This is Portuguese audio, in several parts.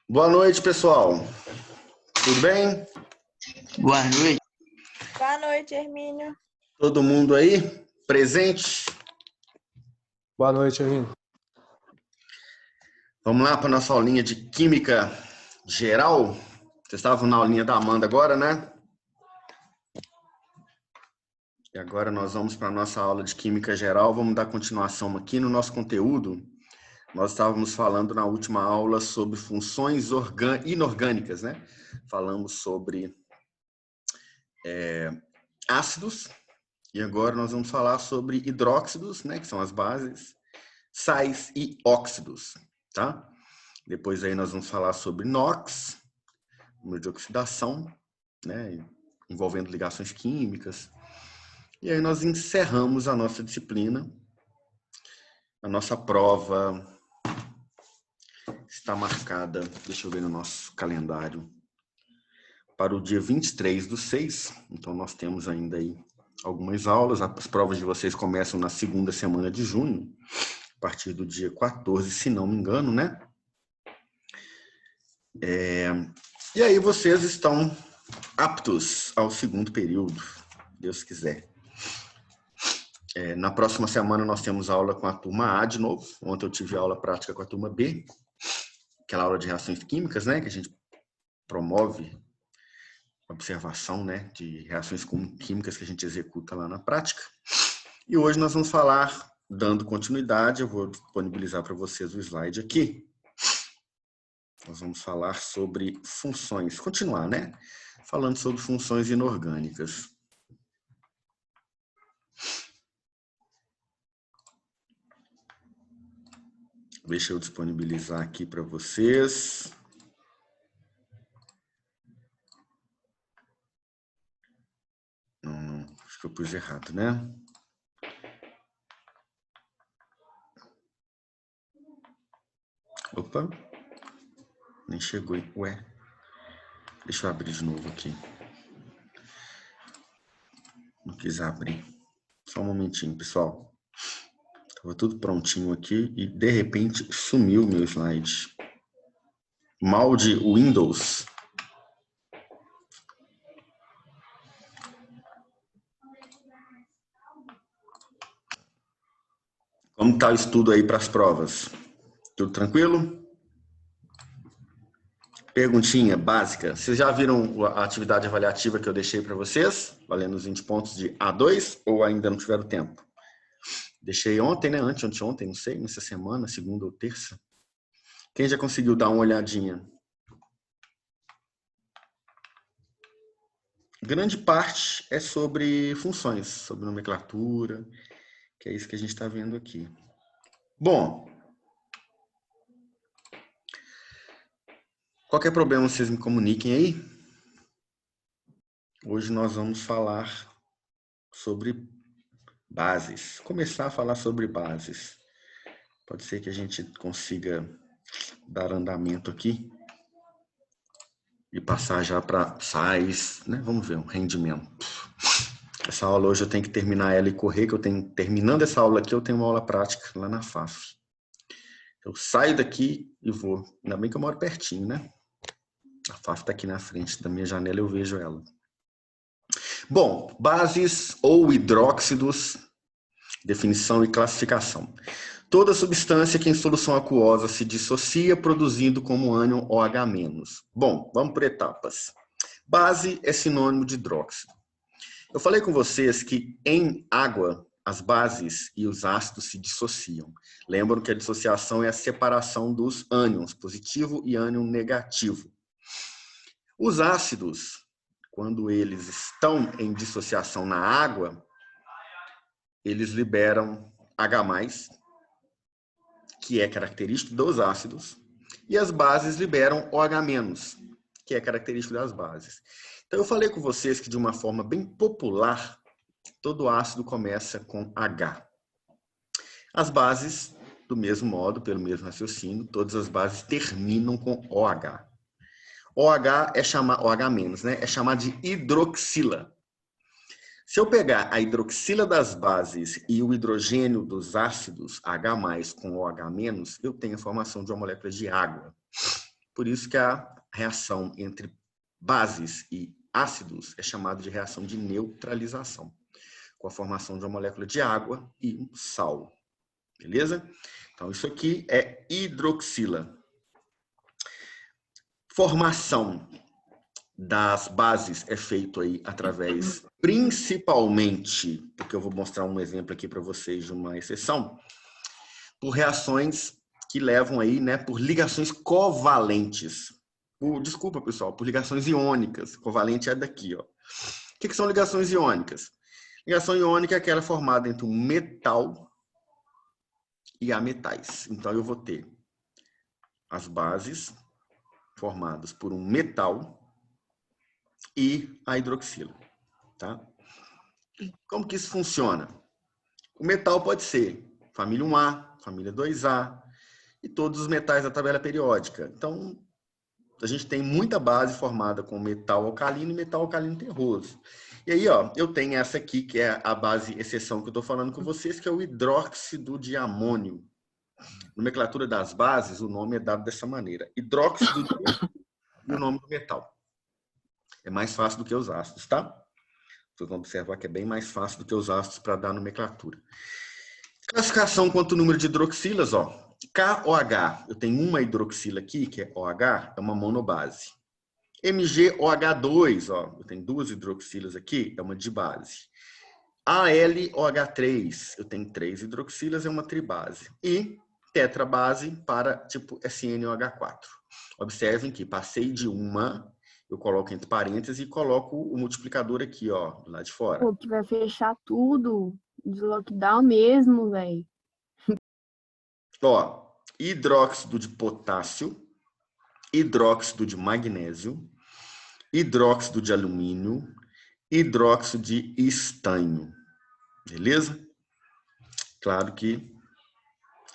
Boa noite, pessoal. Tudo bem? Boa noite. Boa noite, Hermínio. Todo mundo aí? Presente? Boa noite, Hermínio. Vamos lá para a nossa aulinha de Química Geral. Vocês estavam na aulinha da Amanda agora, né? E agora nós vamos para a nossa aula de Química Geral. Vamos dar continuação aqui no nosso conteúdo. Nós estávamos falando na última aula sobre funções inorgânicas, né? Falamos sobre ácidos. E agora nós vamos falar sobre hidróxidos, né? Que são as bases, sais e óxidos, tá? Depois aí nós vamos falar sobre NOx, número de oxidação, né? Envolvendo ligações químicas. E aí nós encerramos a nossa disciplina. A nossa prova está marcada, deixa eu ver no nosso calendário, para o dia 23/6. Então nós temos ainda aí algumas aulas. As provas de vocês começam na segunda semana de junho, a partir do dia 14, se não me engano, né? E aí vocês estão aptos ao segundo período, Deus quiser. Na próxima semana nós temos aula com a turma A de novo. Ontem eu tive aula prática com a turma B, aquela aula de reações químicas, né? Que a gente promove a observação, né, de reações químicas que a gente executa lá na prática. E hoje nós vamos falar, dando continuidade, eu vou disponibilizar para vocês o slide aqui. Nós vamos falar sobre funções, continuar, né? Falando sobre funções inorgânicas. Deixa eu disponibilizar aqui para vocês. Não, acho que eu pus errado, né? Opa, nem chegou. Ué, deixa eu abrir de novo aqui. Não quis abrir. Só um momentinho, pessoal. Estava tudo prontinho aqui e, de repente, sumiu o meu slide. Mal de Windows. Como está o estudo aí para as provas? Tudo tranquilo? Perguntinha básica. Vocês já viram a atividade avaliativa que eu deixei para vocês? Valendo os 20 pontos de A2 ou ainda não tiveram tempo? Deixei ontem, né? Anteontem, não sei, nessa semana, segunda ou terça. Quem já conseguiu dar uma olhadinha? Grande parte é sobre funções, sobre nomenclatura, que é isso que a gente está vendo aqui. Bom, qualquer problema vocês me comuniquem aí. Hoje nós vamos falar sobre bases. Começar a falar sobre bases. Pode ser que a gente consiga dar andamento aqui e passar já para sais, né? Vamos ver, um rendimento. Essa aula hoje eu tenho que terminar ela e correr, que eu tenho, terminando essa aula aqui, eu tenho uma aula prática lá na FAF. Eu saio daqui e vou. Ainda bem que eu moro pertinho, né? A FAF está aqui na frente da minha janela, eu vejo ela. Bom, bases ou hidróxidos, definição e classificação. Toda substância que em solução aquosa se dissocia, produzindo como ânion OH-. Bom, vamos por etapas. Base é sinônimo de hidróxido. Eu falei com vocês que em água as bases e os ácidos se dissociam. Lembram que a dissociação é a separação dos ânions, positivo e ânion negativo. Os ácidos, quando eles estão em dissociação na água, eles liberam H+, que é característico dos ácidos, e as bases liberam OH-, que é característico das bases. Então, eu falei com vocês que, de uma forma bem popular, todo ácido começa com H. As bases, do mesmo modo, pelo mesmo raciocínio, todas as bases terminam com OH. OH é chamado, OH-, né? É chamado de hidroxila. Se eu pegar a hidroxila das bases e o hidrogênio dos ácidos, H+ com OH-, eu tenho a formação de uma molécula de água. Por isso que a reação entre bases e ácidos é chamada de reação de neutralização, com a formação de uma molécula de água e um sal. Beleza? Então, isso aqui é hidroxila. Formação das bases é feito aí através, principalmente, porque eu vou mostrar um exemplo aqui para vocês de uma exceção, por reações que levam aí, né, por ligações covalentes. Desculpa, pessoal, por ligações iônicas. Covalente é daqui, ó. O que são ligações iônicas? Ligação iônica é aquela formada entre um metal e ametais. Então, eu vou ter as bases formadas por um metal e a hidroxila, tá? Como que isso funciona? O metal pode ser família 1A, família 2A e todos os metais da tabela periódica. Então, a gente tem muita base formada com metal alcalino e metal alcalino terroso. E aí, ó, eu tenho essa aqui, que é a base exceção que eu estou falando com vocês, que é o hidróxido de amônio. Nomenclatura das bases, o nome é dado dessa maneira. Hidróxido de e o nome do metal. É mais fácil do que os ácidos, tá? Vocês vão observar que é bem mais fácil do que os ácidos para dar nomenclatura. Classificação quanto ao número de hidroxilas, ó. KOH, eu tenho uma hidroxila aqui, que é OH, é uma monobase. MgOH2, ó, eu tenho duas hidroxilas aqui, é uma dibase. AlOH3, eu tenho 3 hidroxilas, é uma tribase. E tetrabase para tipo SNOH4. Observem que passei de uma, eu coloco entre parênteses e coloco o multiplicador aqui, ó, do lado de fora. Pô, que vai fechar tudo de lockdown mesmo, velho. Ó, hidróxido de potássio, hidróxido de magnésio, hidróxido de alumínio, hidróxido de estanho. Beleza? Claro que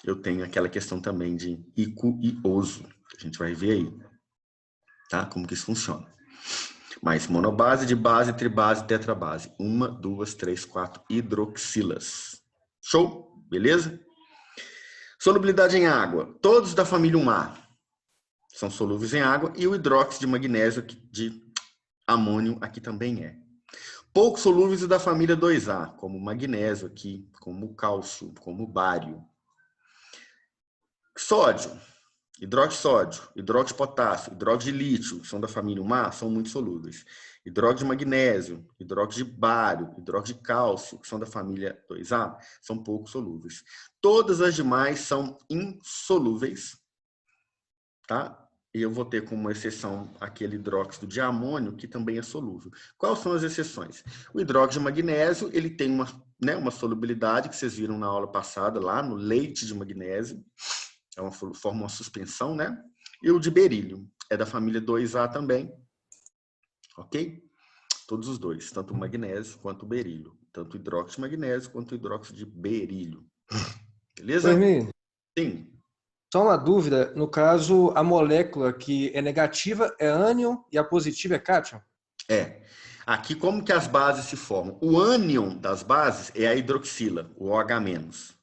eu tenho aquela questão também de ico e oso, que a gente vai ver aí, tá? Como que isso funciona. Mas monobase, dibase, tribase, tetrabase. 1, 2, 3, 4 hidroxilas. Show? Beleza? Solubilidade em água. Todos da família 1A são solúveis em água e o hidróxido de magnésio de amônio aqui também é. Pouco solúveis da família 2A, como o magnésio aqui, como o cálcio, como o bário. Sódio, hidróxido de sódio, hidróxido de potássio, hidróxido de lítio, são da família 1A, são muito solúveis. Hidróxido de magnésio, hidróxido de bário, hidróxido de cálcio, que são da família 2A, são pouco solúveis. Todas as demais são insolúveis, tá? E eu vou ter como exceção aquele hidróxido de amônio, que também é solúvel. Quais são as exceções? O hidróxido de magnésio, ele tem uma solubilidade, que vocês viram na aula passada, lá no leite de magnésio, forma uma suspensão, né? E o de berílio, é da família 2A também, ok? Todos os dois, tanto o magnésio quanto o berílio. Tanto o hidróxido de magnésio quanto o hidróxido de berílio. Beleza? Hermínio, Sim. só uma dúvida. No caso, a molécula que é negativa é ânion e a positiva é cátion? É. Aqui, como que as bases se formam? O ânion das bases é a hidroxila, o OH-.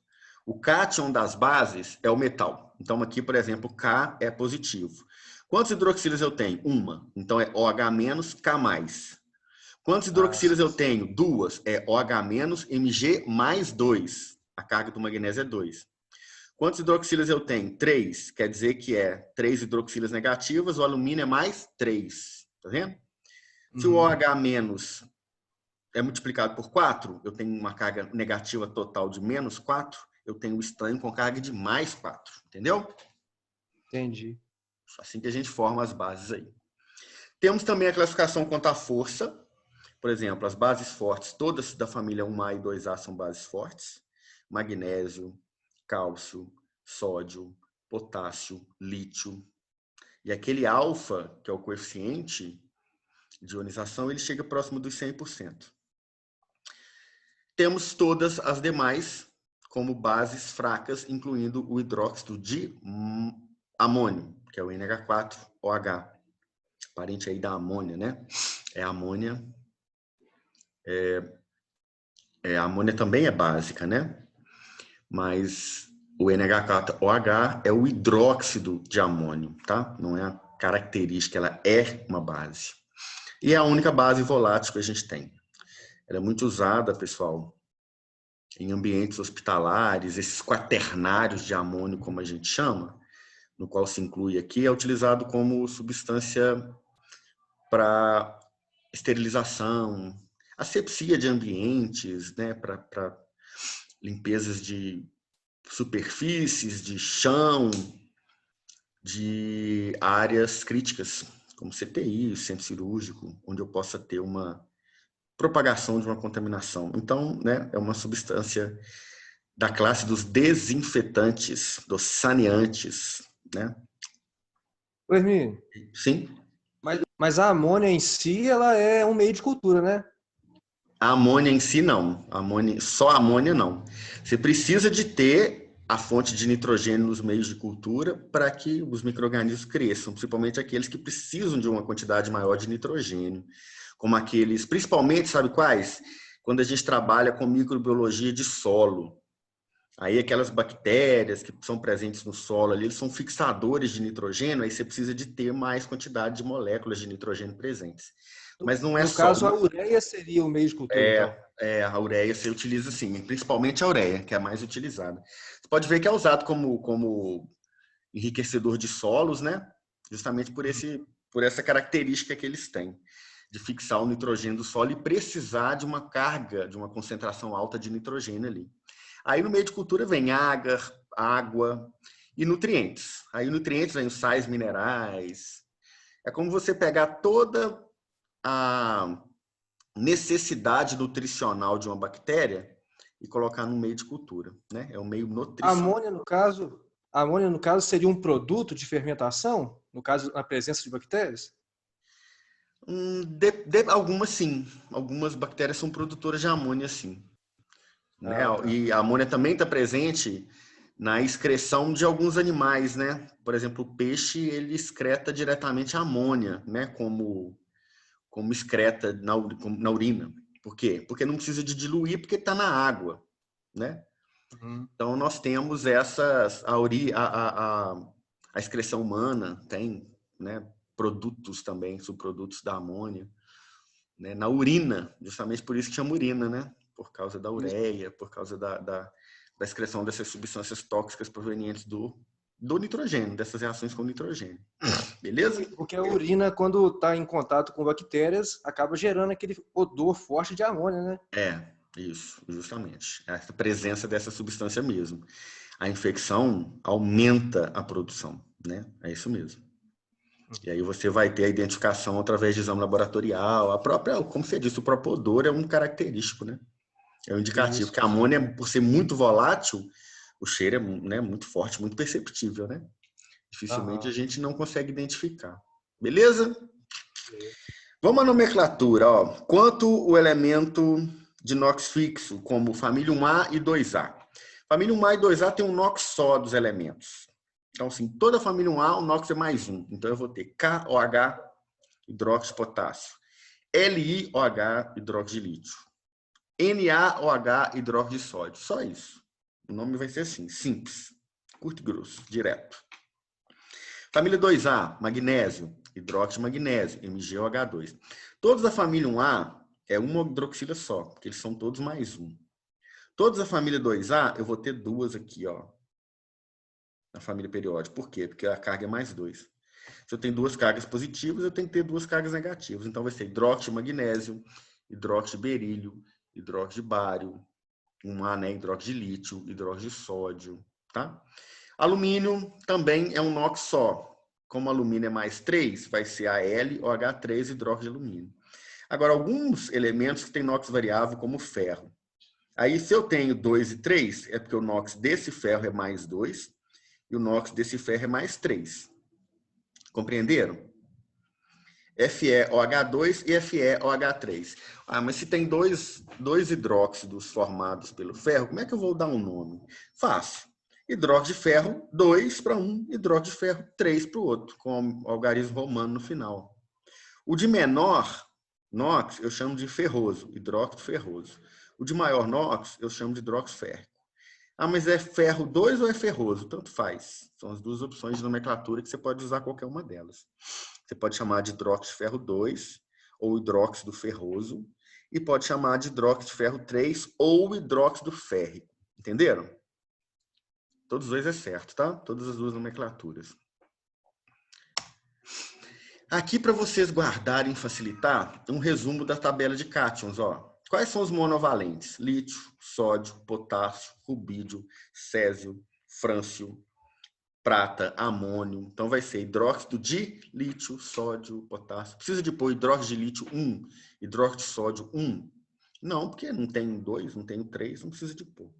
O cátion das bases é o metal. Então, aqui, por exemplo, K é positivo. Quantas hidroxilas eu tenho? Uma. Então, é OH-, K+. Quantas hidroxilas eu tenho? Duas. É OH-, Mg mais 2. A carga do magnésio é 2. Quantas hidroxilas eu tenho? 3. Quer dizer que é 3 hidroxilas negativas, o alumínio é mais 3. Tá vendo? Se o OH- é multiplicado por 4, eu tenho uma carga negativa total de menos 4, eu tenho o estanho com carga de mais 4. Entendeu? Entendi. Assim que a gente forma as bases aí. Temos também a classificação quanto à força. Por exemplo, as bases fortes, todas da família 1A e 2A são bases fortes. Magnésio, cálcio, sódio, potássio, lítio. E aquele alfa, que é o coeficiente de ionização, ele chega próximo dos 100%. Temos todas as demais como bases fracas, incluindo o hidróxido de amônio, que é o NH4OH. Parente aí da amônia, né? É a amônia. A amônia também é básica, né? Mas o NH4OH é o hidróxido de amônio, tá? Não é característica, ela é uma base. E é a única base volátil que a gente tem. Ela é muito usada, pessoal, em ambientes hospitalares, esses quaternários de amônio, como a gente chama, no qual se inclui aqui, é utilizado como substância para esterilização, asepsia de ambientes, né, para limpezas de superfícies, de chão, de áreas críticas, como CTI, centro cirúrgico, onde eu possa ter uma propagação de uma contaminação. Então, né, é uma substância da classe dos desinfetantes, dos saneantes, né? Ô, Hermínio, Sim. mas a amônia em si, ela é um meio de cultura, né? A amônia em si, não. Só a amônia, não. Você precisa de ter a fonte de nitrogênio nos meios de cultura para que os micro-organismos cresçam, principalmente aqueles que precisam de uma quantidade maior de nitrogênio, como aqueles, principalmente, sabe quais? Quando a gente trabalha com microbiologia de solo. Aí aquelas bactérias que são presentes no solo ali, eles são fixadores de nitrogênio, aí você precisa de ter mais quantidade de moléculas de nitrogênio presentes. Mas não é No só... caso, a ureia seria o meio de cultura, então. A ureia você utiliza sim, principalmente a ureia, que é a mais utilizada. Você pode ver que é usado como enriquecedor de solos, né? Justamente por essa característica que eles têm, de fixar o nitrogênio do solo e precisar de uma carga, de uma concentração alta de nitrogênio ali. Aí no meio de cultura vem água e nutrientes. Aí nutrientes vem os sais minerais. É como você pegar toda a necessidade nutricional de uma bactéria e colocar no meio de cultura, né? É um meio A nutricional. amônia, no caso, seria um produto de fermentação, no caso, na presença de bactérias? Algumas sim. Algumas bactérias são produtoras de amônia, sim. Né? Ah, tá. E a amônia também está presente na excreção de alguns animais, né? Por exemplo, o peixe, ele excreta diretamente a amônia, né? Como excreta na urina. Por quê? Porque não precisa de diluir, porque está na água, né? Uhum. Então, nós temos a excreção humana tem, né, produtos também, subprodutos da amônia, né, na urina, justamente por isso que chama urina, né? Por causa da Isso. ureia, por causa da excreção dessas substâncias tóxicas provenientes do nitrogênio, dessas reações com nitrogênio. Beleza? Porque a urina, quando está em contato com bactérias, acaba gerando aquele odor forte de amônia, né? Isso, justamente. Essa presença dessa substância mesmo. A infecção aumenta a produção, né? É isso mesmo. E aí você vai ter a identificação através de exame laboratorial. A própria, como você disse, o próprio odor é um característico, né? É um indicativo. Isso. Que a amônia, por ser muito volátil, o cheiro é, né, muito forte, muito perceptível, né? Dificilmente a Aham. gente não consegue identificar. Beleza? Vamos à nomenclatura. Ó. Quanto o elemento de NOx fixo, como família 1A e 2A. Família 1A e 2A tem um NOx só dos elementos. Então, assim, toda a família 1A, o NOx é mais um. Então, eu vou ter KOH, hidróxido de potássio. LiOH, hidróxido de lítio. NaOH, hidróxido de sódio. Só isso. O nome vai ser assim, simples. Curto e grosso, direto. Família 2A, magnésio, hidróxido de magnésio, MgOH2. Todos da família 1A é uma hidroxila só, porque eles são todos mais um. Todos da família 2A, eu vou ter duas aqui, ó, na família periódica. Por quê? Porque a carga é mais 2. Se eu tenho duas cargas positivas, eu tenho que ter duas cargas negativas. Então, vai ser hidróxido de magnésio, hidróxido de berílio, hidróxido de bário, 1A, né, hidróxido de lítio, hidróxido de sódio, tá? Alumínio também é um NOx só. Como alumínio é mais 3, vai ser AlOH3, hidróxido de alumínio. Agora, alguns elementos que têm NOx variável, como o ferro. Aí, se eu tenho 2 e 3, é porque o NOx desse ferro é mais 2 e o NOx desse ferro é mais 3. Compreenderam? FeOH2 e FeOH3. Ah, mas se tem dois hidróxidos formados pelo ferro, como é que eu vou dar um nome? Fácil. Hidróxido de ferro 2 para um, hidróxido de ferro 3 para o outro, com o algarismo romano no final. O de menor NOx eu chamo de ferroso, hidróxido ferroso. O de maior NOx eu chamo de hidróxido férrico. Ah, mas é ferro 2 ou é ferroso? Tanto faz. São as duas opções de nomenclatura que você pode usar qualquer uma delas. Você pode chamar de hidróxido de ferro 2 ou hidróxido ferroso e pode chamar de hidróxido de ferro 3 ou hidróxido férrico. Entenderam? Todos os dois é certo, tá? Todas as duas nomenclaturas. Aqui, para vocês guardarem e facilitar, um resumo da tabela de cátions. Ó. Quais são os monovalentes? Lítio, sódio, potássio, rubídio, césio, frâncio, prata, amônio. Então, vai ser hidróxido de lítio, sódio, potássio. Precisa de pôr hidróxido de lítio 1, hidróxido de sódio 1? Não, porque não tem 2, não tem 3, não precisa de pôr.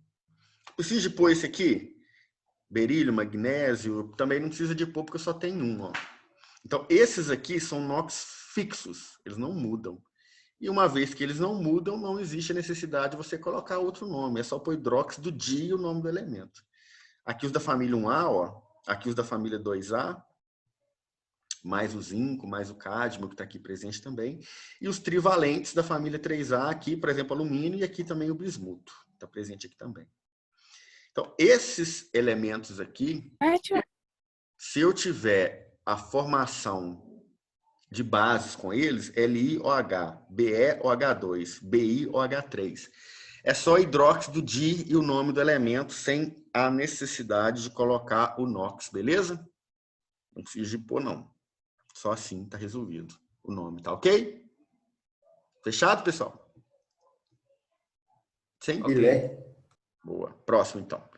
Precisa de pôr esse aqui? Berílio, magnésio, também não precisa de pôr, porque só tem um, ó. Então, esses aqui são NOx fixos, eles não mudam. E uma vez que eles não mudam, não existe a necessidade de você colocar outro nome. É só pôr hidróxido de e o nome do elemento. Aqui os da família 1A, ó, aqui os da família 2A, mais o zinco, mais o cádmio, que está aqui presente também. E os trivalentes da família 3A, aqui, por exemplo, alumínio, e aqui também o bismuto. Está presente aqui também. Então, esses elementos aqui, se eu tiver a formação de bases com eles, LiOH, BeOH2, BiOH3. É só hidróxido de e o nome do elemento, sem a necessidade de colocar o NOx, beleza? Não precisa de pôr, não. Só assim está resolvido o nome, tá ok? Fechado, pessoal? Sim? Ok. Boa. Próximo, então.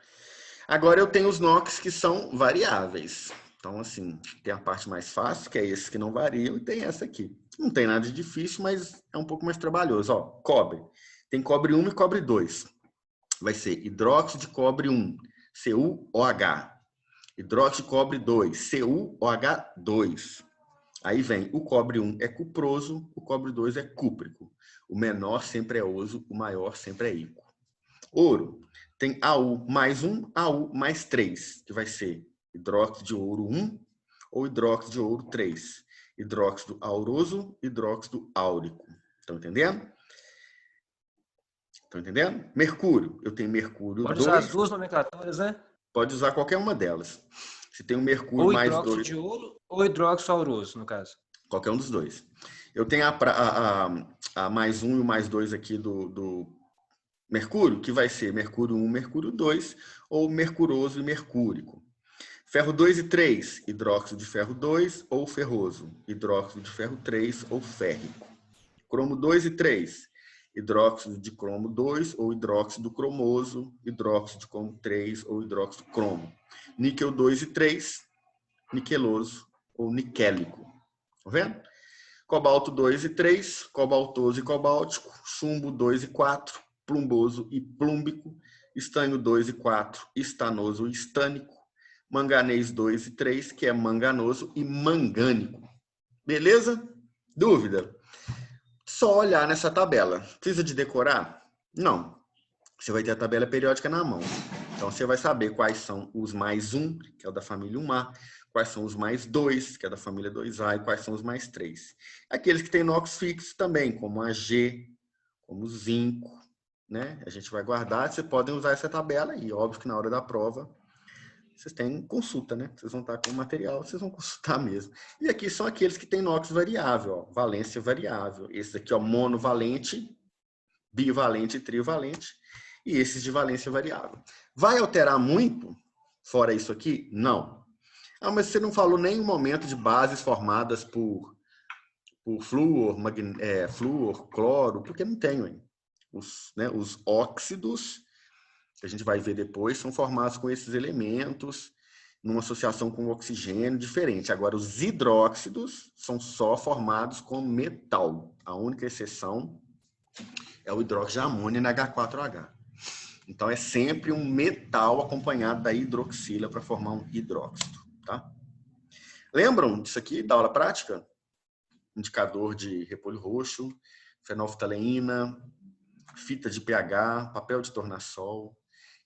Agora eu tenho os NOx que são variáveis. Então, assim, tem a parte mais fácil, que é esses que não variam, e tem essa aqui. Não tem nada de difícil, mas é um pouco mais trabalhoso. Ó, cobre. Tem cobre 1 e cobre 2. Vai ser hidróxido de cobre 1, CuOH. Hidróxido de cobre 2, CuOH2. Aí vem o cobre 1 é cuproso, o cobre 2 é cúprico. O menor sempre é oso, o maior sempre é íquo. Ouro. Tem AU mais 1, AU mais 3, que vai ser hidróxido de ouro 1 ou hidróxido de ouro 3. Hidróxido auroso, hidróxido áurico. Estão entendendo? Estão entendendo? Mercúrio. Eu tenho mercúrio 2. Pode usar as duas nomenclaturas, né? Pode usar qualquer uma delas. Se tem o mercúrio Ou mais hidróxido 2... de ouro ou hidróxido auroso, no caso. Qualquer um dos dois. Eu tenho a mais 1 e o mais 2 aqui do mercúrio, que vai ser mercúrio 1, mercúrio 2, ou mercuroso e mercúrico. Ferro 2 e 3, hidróxido de ferro 2 ou ferroso. Hidróxido de ferro 3 ou férrico. Cromo 2 e 3, hidróxido de cromo 2 ou hidróxido cromoso. Hidróxido de cromo 3 ou hidróxido cromo. Níquel 2 e 3, niqueloso ou niquélico. Tá vendo? Cobalto 2 e 3, cobaltoso e cobáltico. Chumbo 2 e 4, plumboso e plúmbico. Estanho 2 e 4, estanoso e estânico. Manganês 2 e 3, que é manganoso e mangânico. Beleza? Dúvida? Só olhar nessa tabela. Precisa de decorar? Não. Você vai ter a tabela periódica na mão. Então, você vai saber quais são os mais 1, que é o da família 1A, quais são os mais 2, que é da família 2A, e quais são os mais 3. Aqueles que têm NOx fixo também, como Ag, como o zinco, né? A gente vai guardar, vocês podem usar essa tabela aí. Óbvio que na hora da prova, vocês têm consulta, né? Vocês vão estar com o material, vocês vão consultar mesmo. E aqui são aqueles que têm NOx variável, ó, valência variável. Esse aqui, ó, monovalente, bivalente e trivalente. E esses de valência variável. Vai alterar muito, fora isso aqui? Não. Ah, mas você não falou nem um momento de bases formadas por flúor, flúor, cloro, porque não tem, hein? Os óxidos, que a gente vai ver depois, são formados com esses elementos, numa associação com oxigênio diferente. Agora, os hidróxidos são só formados com metal. A única exceção é o hidróxido de amônio NH4OH. Então, é sempre um metal acompanhado da hidroxila para formar um hidróxido, tá? Lembram disso aqui, da aula prática? Indicador de repolho roxo, fenolftaleína, fita de pH, papel de tornassol.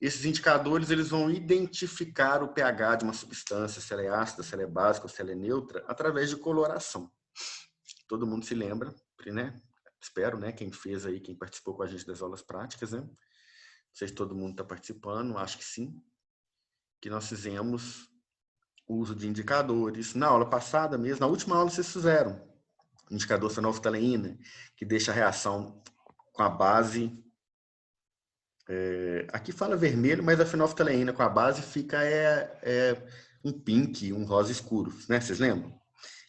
Esses indicadores eles vão identificar o pH de uma substância, se ela é ácida, se ela é básica ou se ela é neutra, através de coloração. Todo mundo se lembra, né? Espero, né? Quem fez aí, quem participou com a gente das aulas práticas, né? sei se todo mundo está participando, acho que sim, que nós fizemos o uso de indicadores. Na aula passada mesmo, na última aula vocês fizeram indicador fenolftaleína, que deixa a reação com a base... aqui fala vermelho, mas a fenolftaleína com a base fica um pink, um rosa escuro, né? Vocês lembram?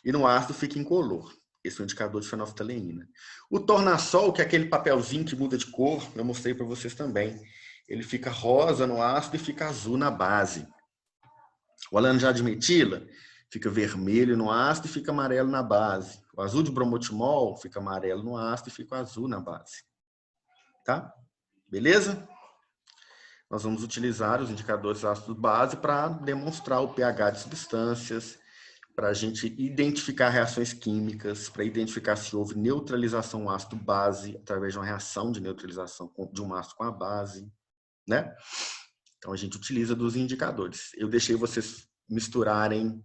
E no ácido fica incolor. Esse é o indicador de fenolftaleína. O tornassol, que é aquele papelzinho que muda de cor, eu mostrei para vocês também. Ele fica rosa no ácido e fica azul na base. O alaranjado de metila fica vermelho no ácido e fica amarelo na base. O azul de bromotimol fica amarelo no ácido e fica azul na base. Tá? Beleza? Nós vamos utilizar os indicadores ácido-base para demonstrar o pH de substâncias, para a gente identificar reações químicas, para identificar se houve neutralização ácido-base através de uma reação de neutralização de um ácido com a base, né? Então, a gente utiliza dos indicadores. Eu deixei vocês misturarem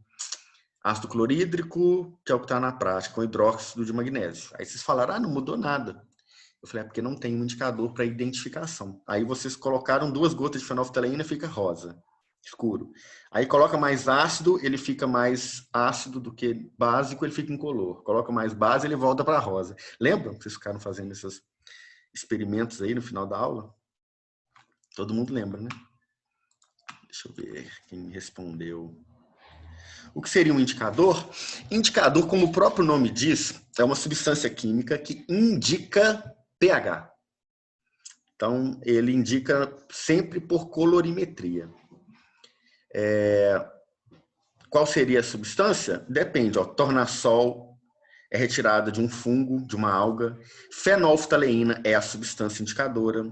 ácido clorídrico, que é o que está na prática, com hidróxido de magnésio. Aí vocês falaram, não mudou nada. Eu falei, porque não tem um indicador para identificação. Aí vocês colocaram 2 gotas de fenolftaleína, fica rosa, escuro. Aí coloca mais ácido, ele fica mais ácido do que básico, ele fica incolor. Coloca mais base, ele volta para rosa. Lembram que vocês ficaram fazendo esses experimentos aí no final da aula? Todo mundo lembra, né? Deixa eu ver quem me respondeu. O que seria um indicador? Indicador, como o próprio nome diz, é uma substância química que indica pH. Então, ele indica sempre por colorimetria. Qual seria a substância? Depende. Ó, tornassol é retirada de um fungo, de uma alga. Fenolftaleína é a substância indicadora.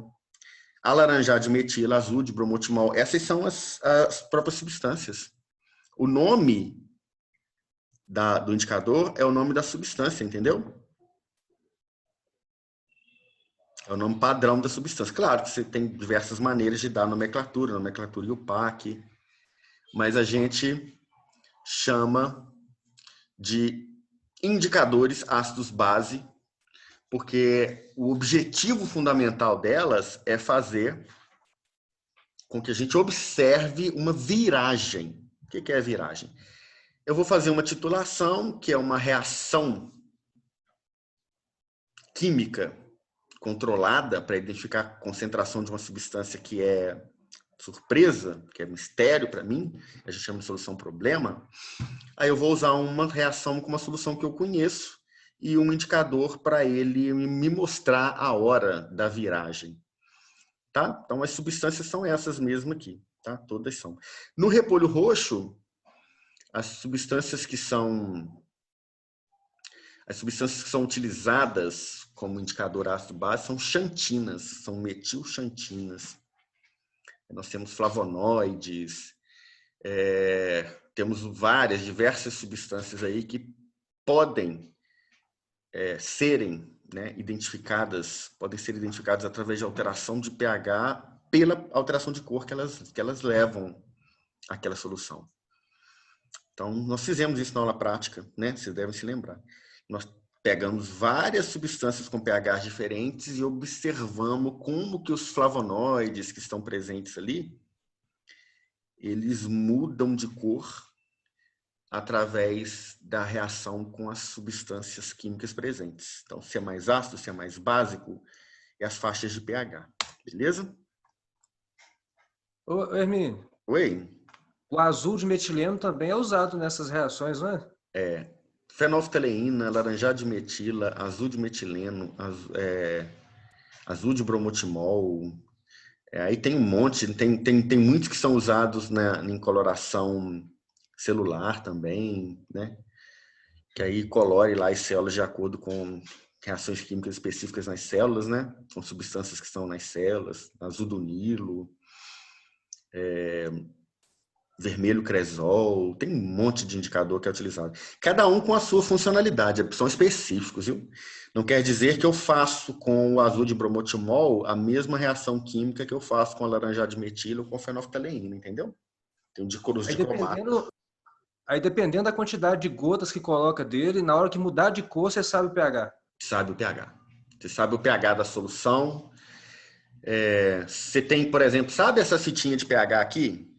Alaranjado de metila, azul de bromotimol. Essas são as próprias substâncias. O nome do indicador é o nome da substância, entendeu? É o nome padrão da substância. Claro que você tem diversas maneiras de dar nomenclatura e o PAC, mas a gente chama de indicadores ácidos-base, porque o objetivo fundamental delas é fazer com que a gente observe uma viragem. O que é a viragem? Eu vou fazer uma titulação, que é uma reação química controlada para identificar a concentração de uma substância que é surpresa, que é mistério para mim, a gente chama de solução-problema. Aí eu vou usar uma reação com uma solução que eu conheço e um indicador para ele me mostrar a hora da viragem. Tá? Então, as substâncias são essas mesmo aqui. Tá? Todas são. No repolho roxo, as substâncias que são utilizadas como indicador ácido-base são xantinas, são metilxantinas. Nós temos flavonoides, temos diversas substâncias aí que podem serem identificadas, através de alteração de pH pela alteração de cor que elas levam àquela solução. Então, nós fizemos isso na aula prática, né? Vocês devem se lembrar. Nós pegamos várias substâncias com pHs diferentes e observamos como que os flavonoides que estão presentes ali, eles mudam de cor através da reação com as substâncias químicas presentes. Então, se é mais ácido, se é mais básico, e as faixas de pH. Beleza? Ô, Hermínio. Oi? O azul de metileno também é usado nessas reações, não é? Fenolftaleína, laranjado de metila, azul de metileno, azul de bromotimol. Aí tem um monte, tem muitos que são usados em coloração celular também, né? Que aí colore lá as células de acordo com reações químicas específicas nas células, né? Com substâncias que estão nas células, azul do Nilo, vermelho cresol, tem um monte de indicador que é utilizado. Cada um com a sua funcionalidade, são específicos, viu? Não quer dizer que eu faço com o azul de bromotimol a mesma reação química que eu faço com a laranjado de metila ou com a fenolftaleína, entendeu? Tem um dicromato. Aí, dependendo da quantidade de gotas que coloca dele, na hora que mudar de cor, você sabe o pH. Sabe o pH. Você sabe o pH da solução. Você tem, por exemplo, sabe essa fitinha de pH aqui?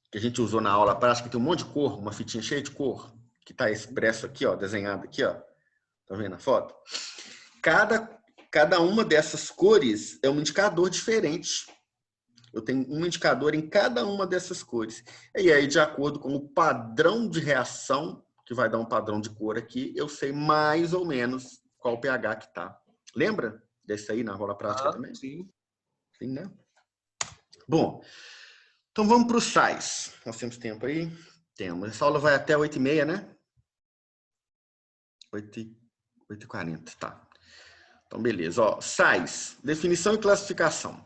Que a gente usou na aula prática, que tem um monte de cor, uma fitinha cheia de cor, que está expresso aqui, ó, desenhado aqui, ó. Tá vendo a foto? Cada uma dessas cores é um indicador diferente. Eu tenho um indicador em cada uma dessas cores. E aí, de acordo com o padrão de reação, que vai dar um padrão de cor aqui, eu sei mais ou menos qual o pH que tá. Lembra desse aí na aula prática também? Sim. Sim, né? Bom, então vamos para os sais. Nós temos tempo aí? Temos. Essa aula vai até 8h30, né? 8h40, tá. Então, beleza. Ó, sais. Definição e classificação.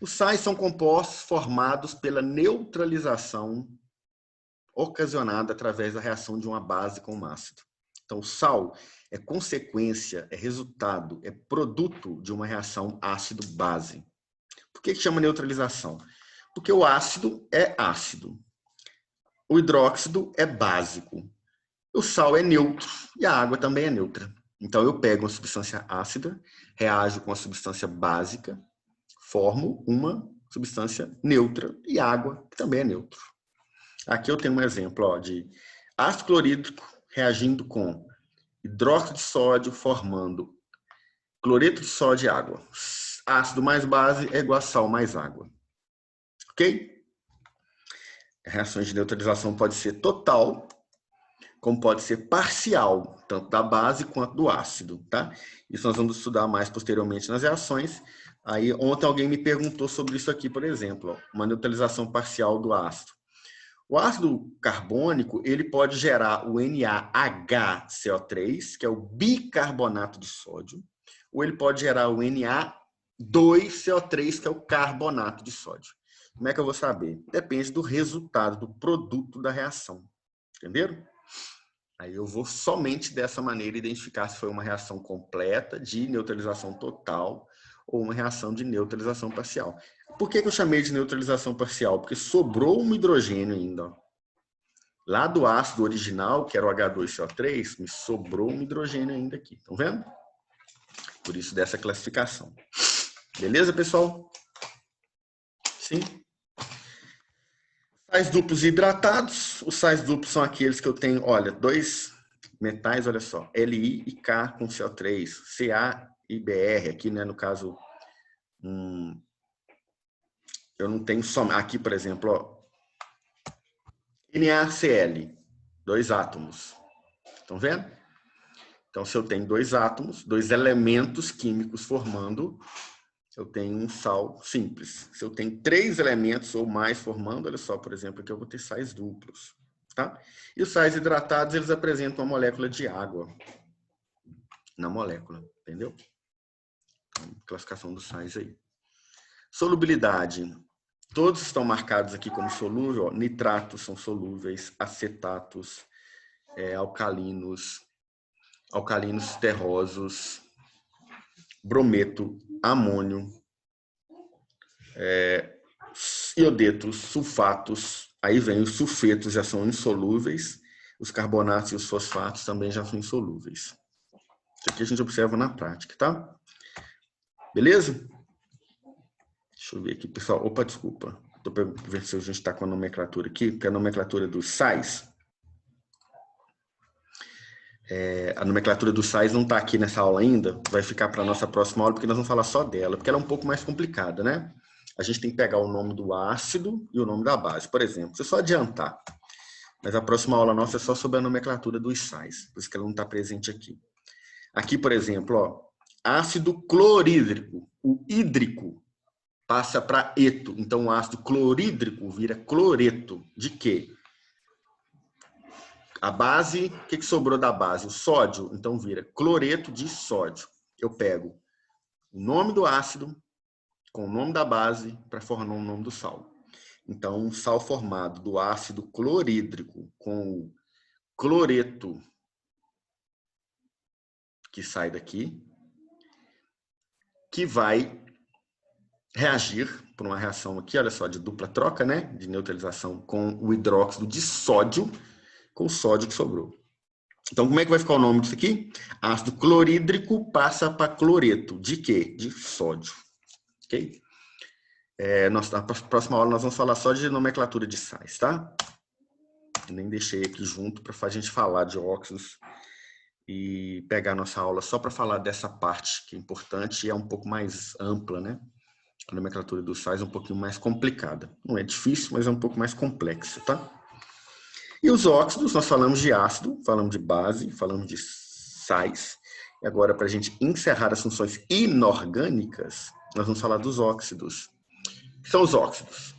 Os sais são compostos formados pela neutralização ocasionada através da reação de uma base com um ácido. Então, o sal é consequência, é resultado, é produto de uma reação ácido-base. Por que chama neutralização? Porque o ácido é ácido. O hidróxido é básico. O sal é neutro e a água também é neutra. Então, eu pego uma substância ácida, reajo com a substância básica, formo uma substância neutra e água, que também é neutro. Aqui eu tenho um exemplo, ó, de ácido clorídrico reagindo com hidróxido de sódio, formando cloreto de sódio e água. Ácido mais base é igual a sal mais água. Ok? Reações de neutralização pode ser total, como pode ser parcial, tanto da base quanto do ácido, tá? Isso nós vamos estudar mais posteriormente nas reações. Aí, ontem alguém me perguntou sobre isso aqui, por exemplo, ó, uma neutralização parcial do ácido. O ácido carbônico, ele pode gerar o NaHCO3, que é o bicarbonato de sódio, ou ele pode gerar o Na2CO3, que é o carbonato de sódio. Como é que eu vou saber? Depende do resultado, do produto da reação. Entenderam? Aí eu vou somente dessa maneira identificar se foi uma reação completa, de neutralização total, ou uma reação de neutralização parcial. Por que eu chamei de neutralização parcial? Porque sobrou um hidrogênio ainda. Ó. Lá do ácido original, que era o H2CO3, me sobrou um hidrogênio ainda aqui. Estão vendo? Por isso dessa classificação. Beleza, pessoal? Sim? Sais duplos hidratados. Os sais duplos são aqueles que eu tenho, olha, dois metais, olha só, Li e K com CO3, Ca e Br, aqui, né, no caso, eu não tenho só, aqui, por exemplo, ó, NaCl, dois átomos, estão vendo? Então, se eu tenho dois átomos, dois elementos químicos formando, eu tenho um sal simples. Se eu tenho três elementos ou mais formando, olha só, por exemplo, aqui eu vou ter sais duplos. Tá? E os sais hidratados, eles apresentam uma molécula de água na molécula, entendeu? Então, classificação dos sais aí. Solubilidade. Todos estão marcados aqui como solúvel. Ó. Nitratos são solúveis, acetatos, alcalinos terrosos, brometo, amônio, iodetos, sulfatos, aí vem os sulfetos, já são insolúveis, os carbonatos e os fosfatos também já são insolúveis. Isso aqui a gente observa na prática, tá? Beleza? Deixa eu ver aqui, pessoal. Opa, desculpa. Estou vendo se a gente está com a nomenclatura aqui, porque a nomenclatura dos sais... a nomenclatura dos sais não está aqui nessa aula ainda, vai ficar para a nossa próxima aula, porque nós vamos falar só dela, porque ela é um pouco mais complicada, né? A gente tem que pegar o nome do ácido e o nome da base, por exemplo. Deixa eu só adiantar. Mas a próxima aula nossa é só sobre a nomenclatura dos sais, por isso que ela não está presente aqui. Aqui, por exemplo, ó, ácido clorídrico. O hídrico passa para eto. Então, o ácido clorídrico vira cloreto. De quê? A base, o que sobrou da base? O sódio, então vira cloreto de sódio. Eu pego o nome do ácido com o nome da base para formar o nome do sal. Então, um sal formado do ácido clorídrico com o cloreto que sai daqui, que vai reagir por uma reação aqui, olha só, de dupla troca, né? De neutralização com o hidróxido de sódio, com o sódio que sobrou. Então, como é que vai ficar o nome disso aqui? Ácido clorídrico passa para cloreto. De quê? De sódio. ok? Na próxima aula nós vamos falar só de nomenclatura de sais, tá? Eu nem deixei aqui junto para a gente falar de óxidos e pegar a nossa aula só para falar dessa parte que é importante e é um pouco mais ampla, né? A nomenclatura dos sais é um pouquinho mais complicada. Não é difícil, mas é um pouco mais complexa, tá? E os óxidos, nós falamos de ácido, falamos de base, falamos de sais. E agora, para a gente encerrar as funções inorgânicas, nós vamos falar dos óxidos. O que são os óxidos?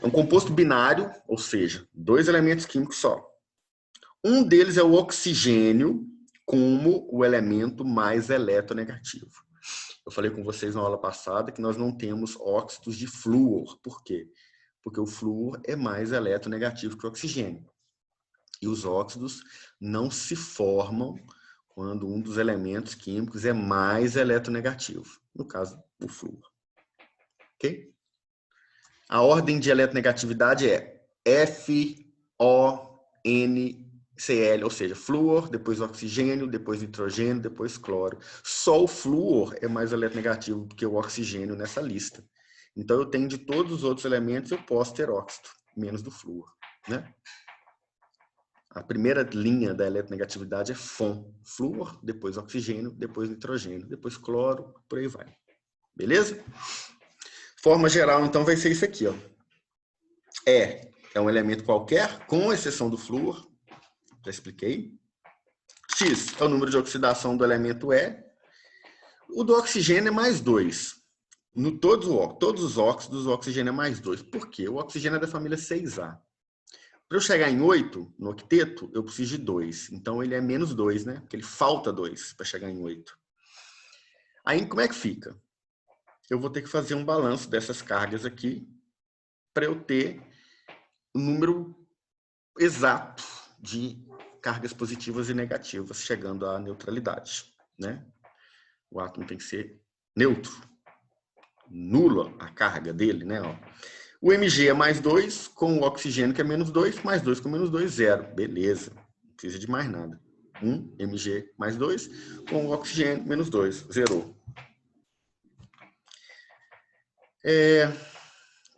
É um composto binário, ou seja, 2 elementos químicos só. Um deles é o oxigênio, como o elemento mais eletronegativo. Eu falei com vocês na aula passada que nós não temos óxidos de flúor. Por quê? Porque o flúor é mais eletronegativo que o oxigênio. E os óxidos não se formam quando um dos elementos químicos é mais eletronegativo. No caso, o flúor. Ok? A ordem de eletronegatividade é FONCl, ou seja, flúor, depois oxigênio, depois nitrogênio, depois cloro. Só o flúor é mais eletronegativo do que o oxigênio nessa lista. Então, eu tenho de todos os outros elementos, eu posso ter óxido, menos do flúor, né? A primeira linha da eletronegatividade é FON, flúor, depois oxigênio, depois nitrogênio, depois cloro, por aí vai. Beleza? Forma geral, então, vai ser isso aqui, ó. É um elemento qualquer, com exceção do flúor, já expliquei. X é o número de oxidação do elemento E. O do oxigênio é mais 2. Todos os óxidos, o oxigênio é mais 2. Por quê? O oxigênio é da família 6A. Para eu chegar em 8, no octeto, eu preciso de 2. Então, ele é menos 2, né? Porque ele falta 2 para chegar em 8. Aí, como é que fica? Eu vou ter que fazer um balanço dessas cargas aqui para eu ter o número exato de cargas positivas e negativas chegando à neutralidade, né? O átomo tem que ser neutro. Nula a carga dele, né? Ó. O Mg é mais 2, com o oxigênio que é menos 2, mais 2 com menos 2, 0. Beleza, não precisa de mais nada. 1, Mg mais 2, com o oxigênio menos 2, zerou.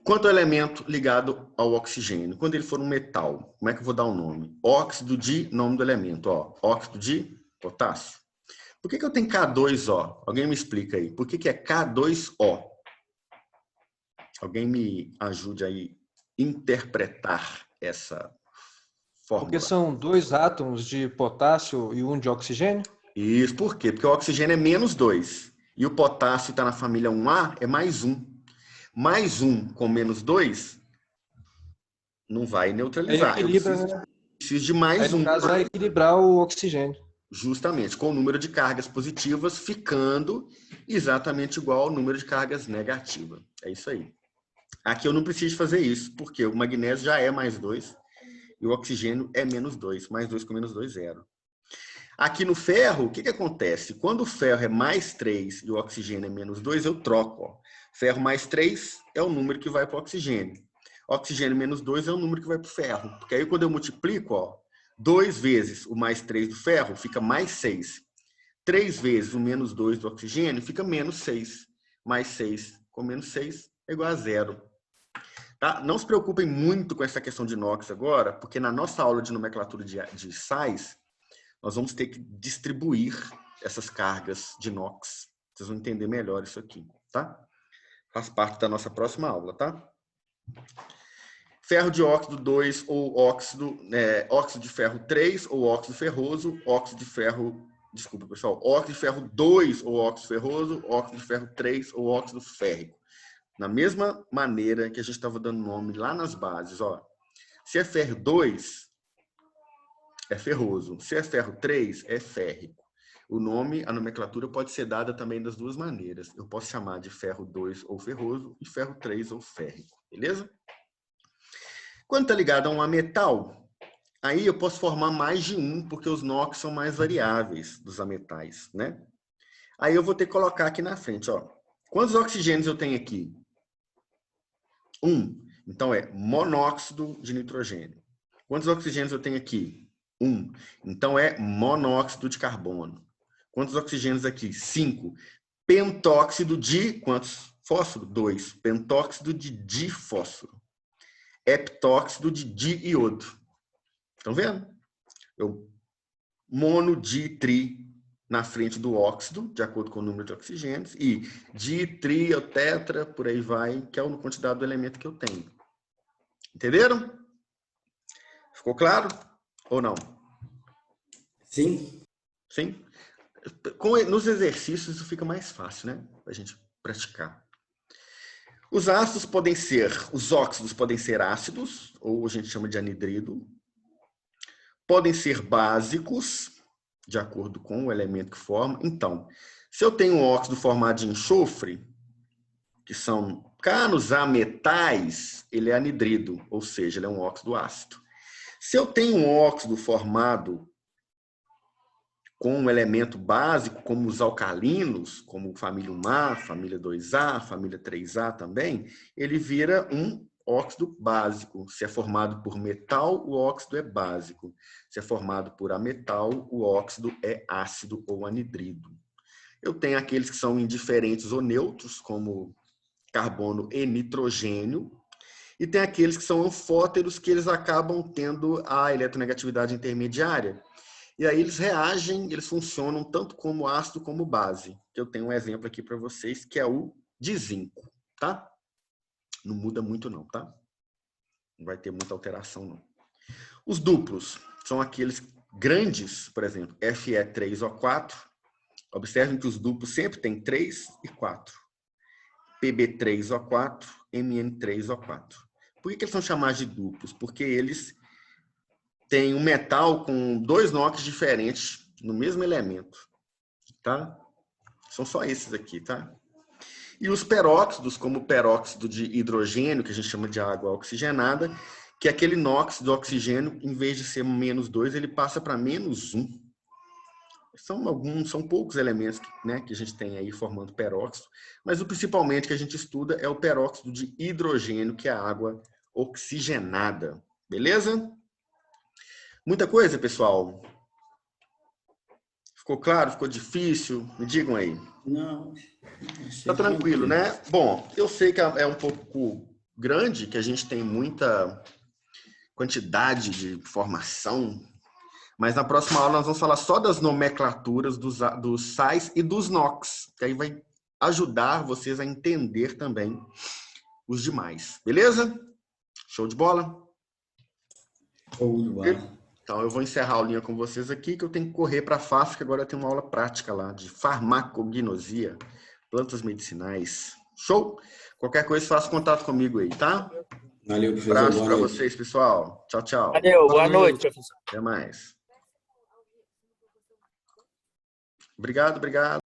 Quanto ao elemento ligado ao oxigênio? Quando ele for um metal, como é que eu vou dar o nome? Óxido de, nome do elemento, ó, óxido de potássio. Por que eu tenho K2O? Alguém me explica aí. Por que é K2O? Alguém me ajude aí a interpretar essa fórmula. Porque são 2 átomos de potássio e 1 de oxigênio? Isso, por quê? Porque o oxigênio é menos 2. E o potássio está na família 1A, é mais 1. Mais 1 com menos 2 não vai neutralizar. Eu preciso de mais 1. No caso, vai equilibrar o oxigênio. Justamente, com o número de cargas positivas ficando exatamente igual ao número de cargas negativas. É isso aí. Aqui eu não preciso fazer isso, porque o magnésio já é mais 2 e o oxigênio é menos 2. Mais 2 com menos 2, 0. Aqui no ferro, o que acontece? Quando o ferro é mais 3 e o oxigênio é menos 2, eu troco. Ó. Ferro mais 3 é o número que vai para o oxigênio. Oxigênio menos 2 é o número que vai para o ferro. Porque aí quando eu multiplico, ó, 2 vezes o mais 3 do ferro fica mais 6. 3 vezes o menos 2 do oxigênio fica menos 6. Mais 6 com menos 6 é igual a 0. Tá? Não se preocupem muito com essa questão de NOx agora, porque na nossa aula de nomenclatura de sais, nós vamos ter que distribuir essas cargas de NOx. Vocês vão entender melhor isso aqui, tá? Faz parte da nossa próxima aula, tá? Ferro de óxido 2 ou óxido de ferro 3 ou óxido ferroso, óxido de ferro, desculpa pessoal, óxido de ferro 2 ou óxido ferroso, óxido de ferro 3 ou óxido férrico. Na mesma maneira que a gente estava dando nome lá nas bases, ó. Se é ferro 2, é ferroso. Se é ferro 3, é férrico. O nome, a nomenclatura pode ser dada também das duas maneiras. Eu posso chamar de ferro 2 ou ferroso e ferro 3 ou férrico. Beleza? Quando está ligado a um ametal, aí eu posso formar mais de um, porque os NOx são mais variáveis dos ametais, né? Aí eu vou ter que colocar aqui na frente, ó. Quantos oxigênios eu tenho aqui? 1. Então é monóxido de nitrogênio. Quantos oxigênios eu tenho aqui? 1. Então é monóxido de carbono. Quantos oxigênios aqui? 5. Pentóxido de quantos fósforo? 2. Pentóxido de difósforo. Heptóxido de diiodo. Estão vendo? Eu mono, di, tri na frente do óxido, de acordo com o número de oxigênios, e di, tri, ou tetra, por aí vai, que é a quantidade do elemento que eu tenho. Entenderam? Ficou claro? Ou não? Sim. Sim? Nos exercícios isso fica mais fácil, né? Para a gente praticar. Os ácidos podem ser, os óxidos podem ser ácidos, ou a gente chama de anidrido. Podem ser básicos, de acordo com o elemento que forma. Então, se eu tenho um óxido formado de enxofre, que são canos a metais, ele é anidrido, ou seja, ele é um óxido ácido. Se eu tenho um óxido formado com um elemento básico, como os alcalinos, como família 1A, família 2A, família 3A também, ele vira um óxido básico. Se é formado por metal, o óxido é básico. Se é formado por ametal, o óxido é ácido ou anidrido. Eu tenho aqueles que são indiferentes ou neutros, como carbono e nitrogênio, e tem aqueles que são anfóteros, que eles acabam tendo a eletronegatividade intermediária. E aí eles reagem, eles funcionam tanto como ácido como base. Eu tenho um exemplo aqui para vocês, que é o de zinco, tá? Não muda muito não, tá? Não vai ter muita alteração não. Os duplos são aqueles grandes, por exemplo, Fe3O4. Observem que os duplos sempre têm 3 e 4. Pb3O4, Mn3O4. Por que eles são chamados de duplos? Porque eles têm um metal com 2 NOx diferentes no mesmo elemento, tá? São só esses aqui, tá? E os peróxidos, como o peróxido de hidrogênio, que a gente chama de água oxigenada, que é aquele NOx do oxigênio, em vez de ser -2, ele passa para -1. São poucos elementos que a gente tem aí formando peróxido, mas o principalmente que a gente estuda é o peróxido de hidrogênio, que é a água oxigenada. Beleza? Muita coisa, pessoal? Ficou claro? Ficou difícil? Me digam aí. Não. Tá tranquilo, né? Bom, eu sei que é um pouco grande, que a gente tem muita quantidade de informação, mas na próxima aula nós vamos falar só das nomenclaturas dos sais e dos NOx, que aí vai ajudar vocês a entender também os demais. Beleza? Show de bola? Show de bola. Então eu vou encerrar a aulinha com vocês aqui, que eu tenho que correr para a FAF, que agora eu tenho uma aula prática lá de farmacognosia, plantas medicinais. Show? Qualquer coisa, faça contato comigo aí, tá? Valeu, professor. Abraço para vocês, pessoal. Tchau, tchau. Valeu, boa noite, professor. Até mais. Obrigado, obrigado.